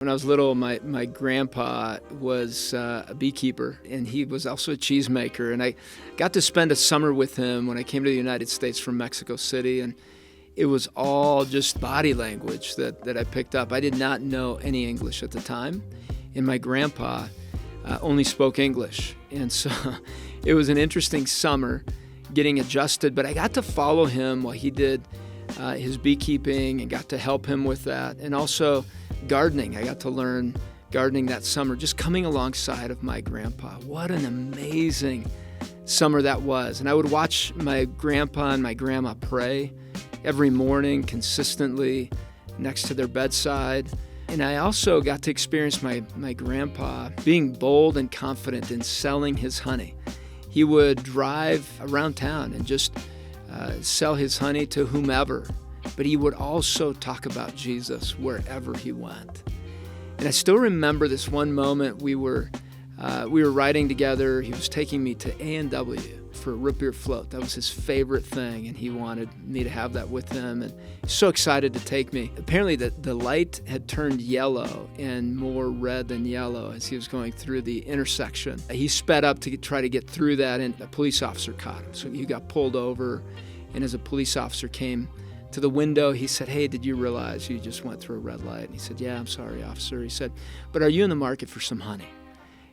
When I was little, my grandpa was a beekeeper, and he was also a cheesemaker. And I got to spend a summer with him when I came to the United States from Mexico City, and it was all just body language that I picked up. I did not know any English at the time, and my grandpa only spoke English. And so it was an interesting summer getting adjusted, but I got to follow him while he did his beekeeping and got to help him with that. And also gardening. I got to learn gardening that summer, just coming alongside of my grandpa. What an amazing summer that was. And I would watch my grandpa and my grandma pray every morning consistently next to their bedside. And I also got to experience my grandpa being bold and confident in selling his honey. He would drive around town and just sell his honey to whomever, but he would also talk about Jesus wherever he went. And I still remember this one moment we were riding together. He was taking me to A&W for a root beer float. That was his favorite thing, and he wanted me to have that with him, and he's so excited to take me. Apparently the light had turned yellow and more red than yellow as he was going through the intersection. He sped up to try to get through that, and a police officer caught him. So he got pulled over, and as a police officer came to the window, he said, "Hey, did you realize you just went through a red light?" And he said, "Yeah, I'm sorry, officer." He said, "But are you in the market for some honey?"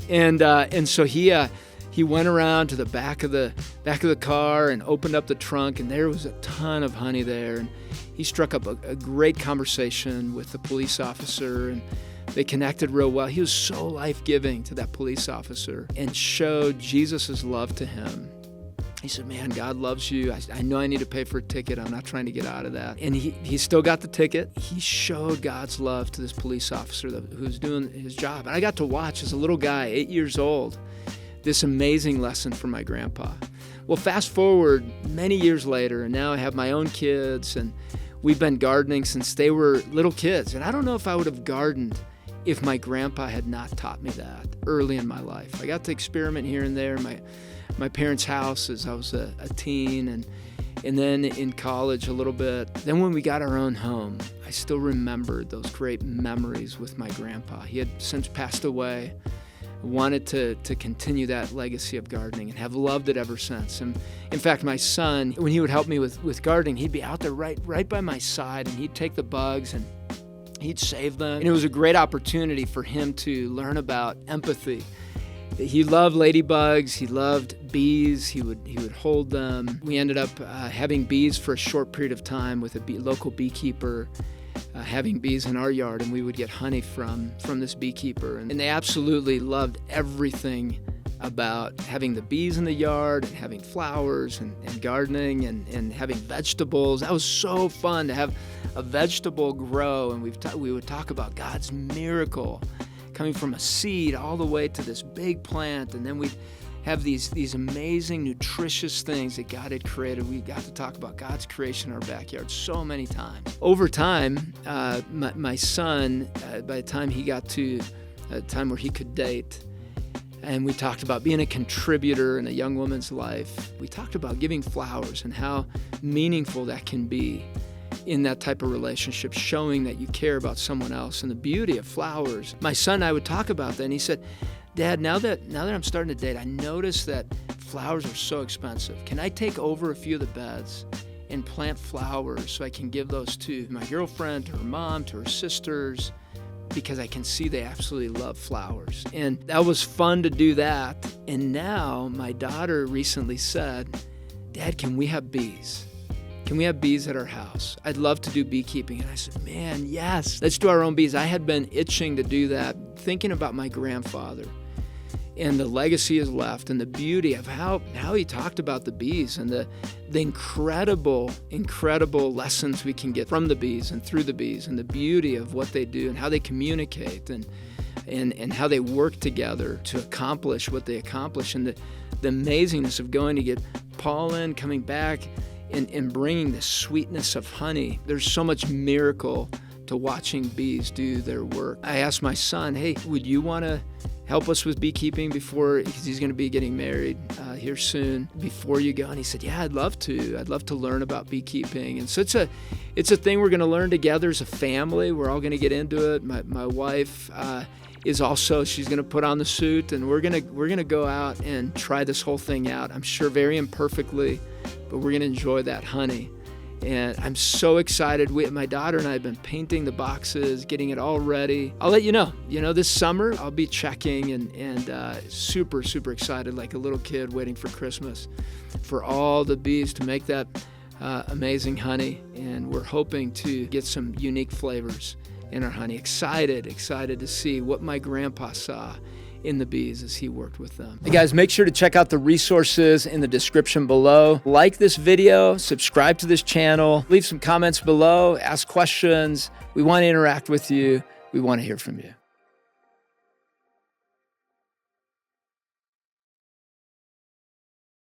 And so he went around to the back of the car and opened up the trunk, and there was a ton of honey there. And he struck up a great conversation with the police officer, and they connected real well. He was so life-giving to that police officer and showed Jesus' love to him. He said, "Man, God loves you. I know I need to pay for a ticket. I'm not trying to get out of that." And he still got the ticket. He showed God's love to this police officer who's doing his job. And I got to watch as a little guy, 8 years old, this amazing lesson from my grandpa. Well, fast forward many years later, and now I have my own kids, and we've been gardening since they were little kids. And I don't know if I would have gardened if my grandpa had not taught me that early in my life. I got to experiment here and there in my parents' house as I was a teen, and then in college a little bit. Then when we got our own home, I still remembered those great memories with my grandpa. He had since passed away. Wanted to continue that legacy of gardening and have loved it ever since. And in fact, my son, when he would help me with gardening, he'd be out there right by my side, and he'd take the bugs and he'd save them. And it was a great opportunity for him to learn about empathy. He loved ladybugs. He loved bees. He would hold them. We ended up having bees for a short period of time with a local beekeeper, having bees in our yard, and we would get honey from this beekeeper. And they absolutely loved everything about having the bees in the yard and having flowers and gardening and having vegetables. That was so fun to have a vegetable grow, and we would talk about God's miracle coming from a seed all the way to this big plant, and then we'd have these amazing, nutritious things that God had created. We got to talk about God's creation in our backyard so many times. Over time, my son, by the time he got to a time where he could date, and we talked about being a contributor in a young woman's life. We talked about giving flowers and how meaningful that can be in that type of relationship, showing that you care about someone else and the beauty of flowers. My son and I would talk about that, and he said, "Dad, now that I'm starting to date, I notice that flowers are so expensive. Can I take over a few of the beds and plant flowers so I can give those to my girlfriend, to her mom, to her sisters, because I can see they absolutely love flowers." And that was fun to do that. And now my daughter recently said, "Dad, can we have bees? Can we have bees at our house? I'd love to do beekeeping." And I said, "Man, yes, let's do our own bees." I had been itching to do that, thinking about my grandfather and the legacy he's left and the beauty of how he talked about the bees and the incredible lessons we can get from the bees and through the bees, and the beauty of what they do and how they communicate and how they work together to accomplish what they accomplish, and the amazingness of going to get pollen, coming back, and bringing the sweetness of honey. There's so much miracle to watching bees do their work. I asked my son, "Hey, would you want to help us with beekeeping because he's going to be getting married here soon, before you go? And he said, yeah, I'd love to learn about beekeeping. And so it's a thing we're going to learn together as a family. We're all going to get into it. My wife is also, she's going to put on the suit, and we're going to go out and try this whole thing out. I'm sure very imperfectly, but we're going to enjoy that honey. And I'm so excited. My daughter and I have been painting the boxes, getting it all ready. I'll let you know. This summer I'll be checking and super, super excited, like a little kid waiting for Christmas, for all the bees to make that amazing honey. And we're hoping to get some unique flavors in our honey. Excited to see what my grandpa saw in the bees as he worked with them. Hey guys, make sure to check out the resources in the description below. Like this video, subscribe to this channel, leave some comments below, ask questions. We want to interact with you. We want to hear from you.